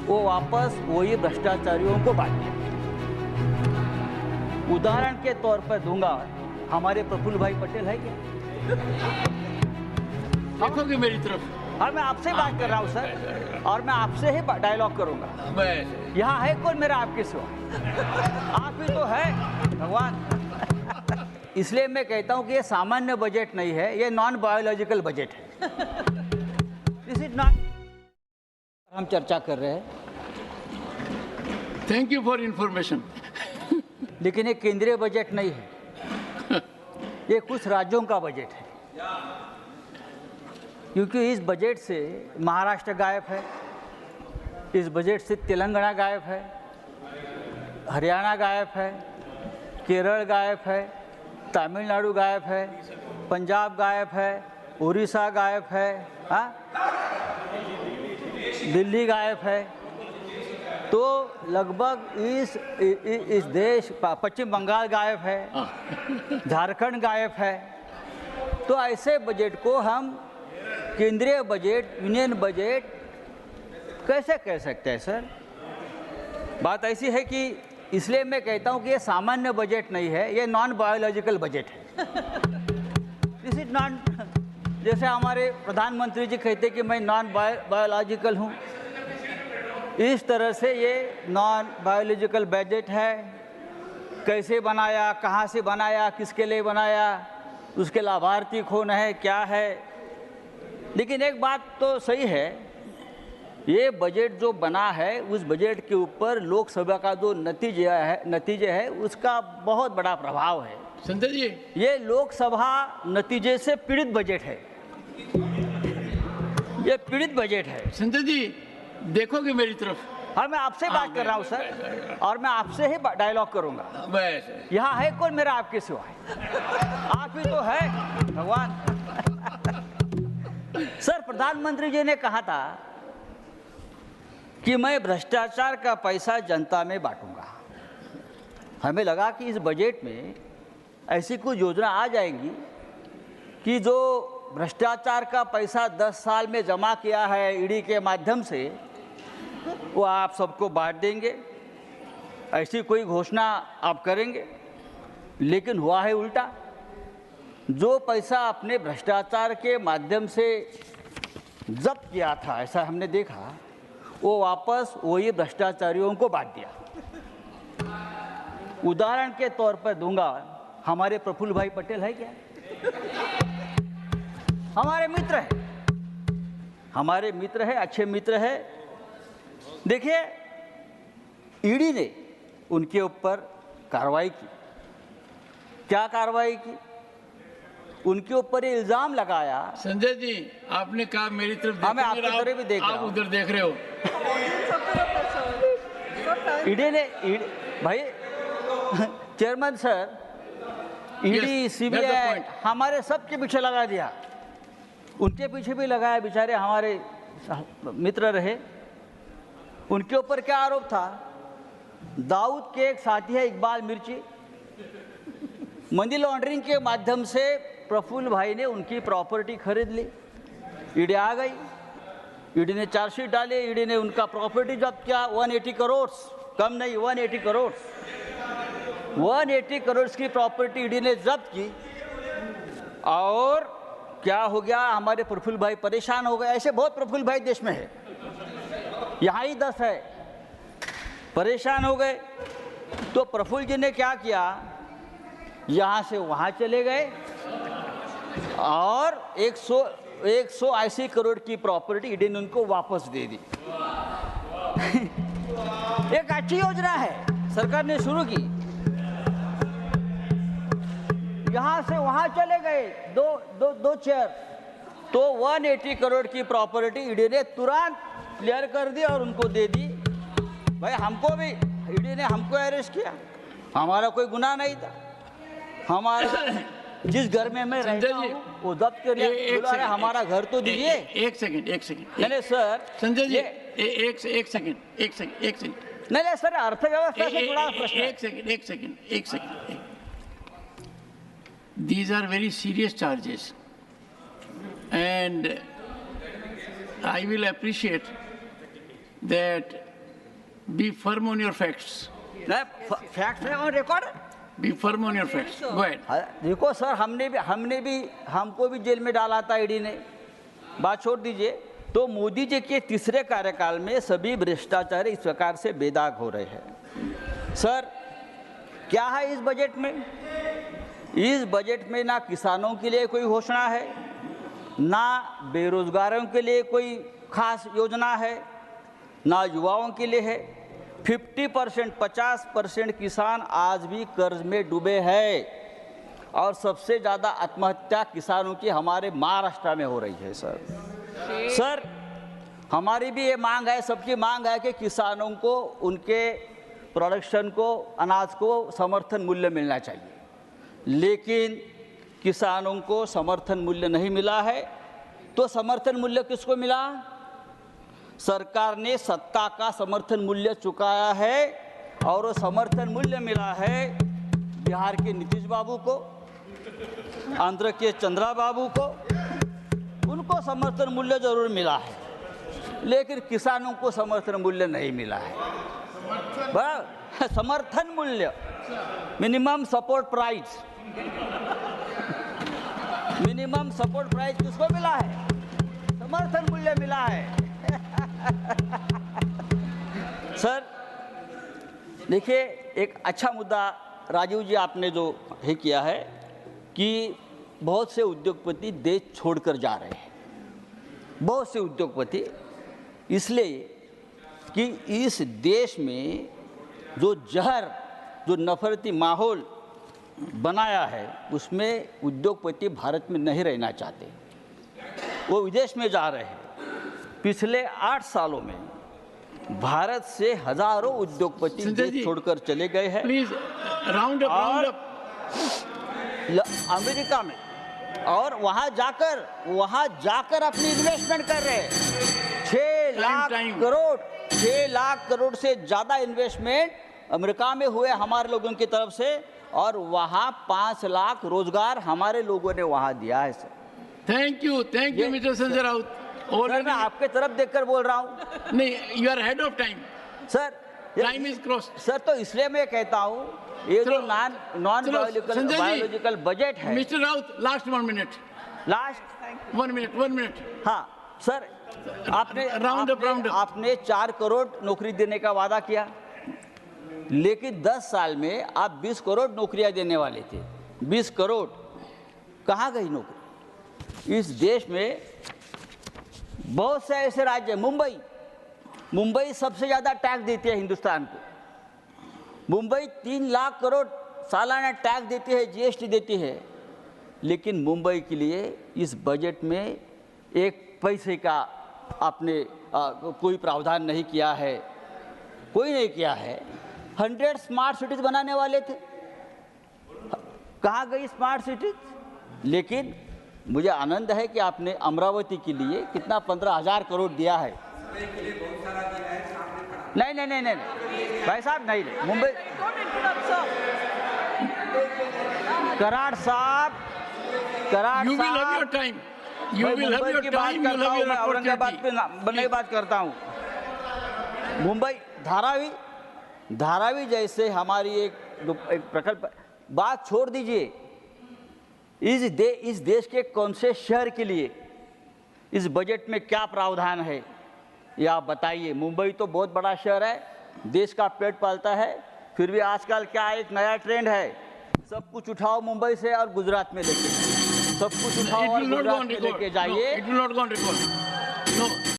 वो वापस वही भ्रष्टाचारियों को बांट दिया। उदाहरण के तौर पर दूंगा, हमारे प्रफुल्ल भाई पटेल है क्या? देखोगे मेरी तरफ? और मैं आपसे बात कर रहा हूँ सर, और मैं आपसे ही डायलॉग करूंगा। यहाँ है कौन मेरा आपके सिवा? आप ही तो है भगवान। इसलिए मैं कहता हूँ कि ये सामान्य बजट नहीं है, ये नॉन बायोलॉजिकल बजट है। दिस इज नॉट हम चर्चा कर रहे हैं। Thank you for information. लेकिन ये केंद्रीय बजट नहीं है, ये कुछ राज्यों का बजट है। क्योंकि इस बजट से महाराष्ट्र गायब है, इस बजट से तेलंगाना गायब है, हरियाणा गायब है, केरल गायब है, तमिलनाडु गायब है, पंजाब गायब है, उड़ीसा गायब है, दिल्ली गायब है। तो लगभग इस देश, पश्चिम बंगाल गायब है, झारखंड गायब है। तो ऐसे बजट को हम केंद्रीय बजट, यूनियन बजट कैसे कह सकते हैं सर? बात ऐसी है कि इसलिए मैं कहता हूं कि ये सामान्य बजट नहीं है, ये नॉन बायोलॉजिकल बजट है। दिस इज नॉन, जैसे हमारे प्रधानमंत्री जी कहते कि मैं नॉन बायोलॉजिकल हूं, इस तरह से ये नॉन बायोलॉजिकल बजट है। कैसे बनाया, कहाँ से बनाया, किसके लिए बनाया, उसके लाभार्थी कौन है, क्या है। लेकिन एक बात तो सही है, ये बजट जो बना है उस बजट के ऊपर लोकसभा का जो नतीजे है उसका बहुत बड़ा प्रभाव है। संजय जी, ये लोकसभा नतीजे से पीड़ित बजट है, ये पीड़ित बजट है। संजय जी, देखोगे मेरी तरफ? हाँ, मैं आपसे बात कर रहा हूँ सर, और मैं आपसे ही डायलॉग करूंगा। यहाँ है कौन मेरा आपके सिवा? आप ही तो है भगवान। सर, प्रधानमंत्री जी ने कहा था कि मैं भ्रष्टाचार का पैसा जनता में बांटूंगा। हमें लगा कि इस बजट में ऐसी कोई योजना आ जाएगी कि जो भ्रष्टाचार का पैसा 10 साल में जमा किया है ईडी के माध्यम से, वो आप सबको बांट देंगे, ऐसी कोई घोषणा आप करेंगे। लेकिन हुआ है उल्टा। जो पैसा आपने भ्रष्टाचार के माध्यम से जब्त किया था, ऐसा हमने देखा, वो वापस वही भ्रष्टाचारियों को बांट दिया। उदाहरण के तौर पर दूंगा, हमारे प्रफुल्ल भाई पटेल है क्या? हमारे मित्र है, हमारे मित्र है, अच्छे मित्र है। देखिए, ईडी ने उनके ऊपर कार्रवाई की। क्या कार्रवाई की? उनके ऊपर ये इल्जाम लगाया। संजय जी, आपने कहा मेरी तरफ, मैं आपकी तरफ भी देख रहा हूं। आप उधर देख रहे हो। ईडी ने, भाई चेयरमैन सर, ईडी, सीबीआई हमारे सबके पीछे लगा दिया, उनके पीछे भी लगाया। बेचारे हमारे मित्र रहे। उनके ऊपर क्या आरोप था? दाऊद के एक साथी है इकबाल मिर्ची, मनी लॉन्ड्रिंग के माध्यम से प्रफुल्ल भाई ने उनकी प्रॉपर्टी खरीद ली। ईडी आ गई, ईडी ने चार्जशीट डाले, ईडी ने उनका प्रॉपर्टी जब्त किया। 180 करोड़, कम नहीं, 180 करोड़, 180 करोड़ की प्रॉपर्टी ईडी ने जब्त की। और क्या हो गया? हमारे प्रफुल्ल भाई परेशान हो गए। ऐसे बहुत प्रफुल्ल भाई देश में है, यहाँ ही 10 है, परेशान हो गए। तो प्रफुल्ल जी ने क्या किया? यहाँ से वहाँ चले गए और 180 करोड़ की प्रॉपर्टी ईडी ने उनको वापस दे दी। एक अच्छी योजना है, सरकार ने शुरू की। यहाँ से वहाँ चले गए, दो चेयर, तो 180 करोड़ की प्रॉपर्टी ईडी ने तुरंत क्लियर कर दी और उनको दे दी। भाई हमको भी ईडी ने हमको अरेस्ट किया, हमारा कोई गुनाह नहीं था। हमारा जिस घर में मैं रहता हूं वो जब्त कर लिया। हमारा घर तो दीजिए। एक सेकंड नहीं सर, संजय जी, एक सेकंड नहीं सर, अर्थव्यवस्था से जुड़ा प्रश्न। एक second. These are very serious charges, and I will appreciate that Be firm on your facts. Fact है on record. Be firm on your facts. Go ahead. देखो सर, हमको भी जेल में डाला था ईडी ने, बात छोड़ दीजिए। तो मोदी जी के तीसरे कार्यकाल में सभी भ्रष्टाचार इस प्रकार से बेदाग हो रहे हैं। सर, क्या है इस बजट में? इस बजट में ना किसानों के लिए कोई घोषणा है, ना बेरोजगारों के लिए कोई खास योजना है, ना युवाओं के लिए है। 50%, 50% किसान आज भी कर्ज में डूबे हैं और सबसे ज़्यादा आत्महत्या किसानों की हमारे महाराष्ट्र में हो रही है। सर, हमारी भी ये मांग है, सबकी मांग है कि किसानों को उनके प्रोडक्शन को, अनाज को समर्थन मूल्य मिलना चाहिए, लेकिन किसानों को समर्थन मूल्य नहीं मिला है। तो समर्थन मूल्य किसको मिला? सरकार ने सत्ता का समर्थन मूल्य चुकाया है और वो समर्थन मूल्य मिला है बिहार के नीतीश बाबू को, आंध्र के चंद्रा बाबू को। उनको समर्थन मूल्य जरूर मिला है, लेकिन किसानों को समर्थन मूल्य नहीं मिला है। समर्थन मूल्य, minimum support price, minimum support price किसको मिला है? समर्थन मूल्य मिला है। सर देखिए, एक अच्छा मुद्दा राजीव जी आपने जो है किया है कि बहुत से उद्योगपति देश छोड़कर जा रहे हैं। बहुत से उद्योगपति इसलिए कि इस देश में जो जहर, जो नफरती माहौल बनाया है, उसमें उद्योगपति भारत में नहीं रहना चाहते, वो विदेश में जा रहे हैं। पिछले 8 सालों में भारत से हजारों उद्योगपति देश छोड़कर चले गए हैं। प्लीज राउंड अप अमेरिका में, और वहां जाकर अपनी इन्वेस्टमेंट कर रहे हैं। 6 लाख करोड़ से ज्यादा इन्वेस्टमेंट अमेरिका में हुए हमारे लोगों की तरफ से, और वहां 5 लाख रोजगार हमारे लोगों ने वहां दिया है। Sir thank you mister Sanjay Raut. Sir, मैं आपके तरफ देखकर बोल रहा हूँ। नहीं, you are head of time sir, time is cross. Sir, तो इसलिए मैं कहता हूँ ये जो नॉन बायोलॉजिकल बजट है। Mister Raut, last 1 minute. Last 1 minute. हाँ सर, आपने 4 करोड़ नौकरी देने का वादा किया, लेकिन 10 साल में आप 20 करोड़ नौकरियां देने वाले थे। 20 करोड़ कहाँ गई नौकरी? इस देश में बहुत से ऐसे राज्य, मुंबई सबसे ज्यादा टैक्स देती है हिंदुस्तान को। मुंबई 3 लाख करोड़ सालाना टैक्स देती है, जीएसटी देती है, लेकिन मुंबई के लिए इस बजट में एक पैसे का आपने कोई प्रावधान नहीं किया है, कोई नहीं किया है। 100 स्मार्ट सिटीज बनाने वाले थे, कहाँ गई स्मार्ट सिटीज? लेकिन मुझे आनंद है कि आपने अमरावती के लिए कितना 15,000 करोड़ दिया है। नहीं भाई साहब, नहीं मुंबई, कराड़ साहब, मुंबई की बात करता हूँ मैं, औरंगाबाद पे बनने की बात करता हूँ। मुंबई धारावी जैसे हमारी एक प्रकल्प, बात छोड़ दीजिए। इस देश के कौन से शहर के लिए इस बजट में क्या प्रावधान है, ये आप बताइए। मुंबई तो बहुत बड़ा शहर है, देश का पेट पालता है, फिर भी आजकल क्या एक नया ट्रेंड है, सब कुछ उठाओ मुंबई से और गुजरात में लेके, सब कुछ उठाओ और गुजरात में लेके जाइए।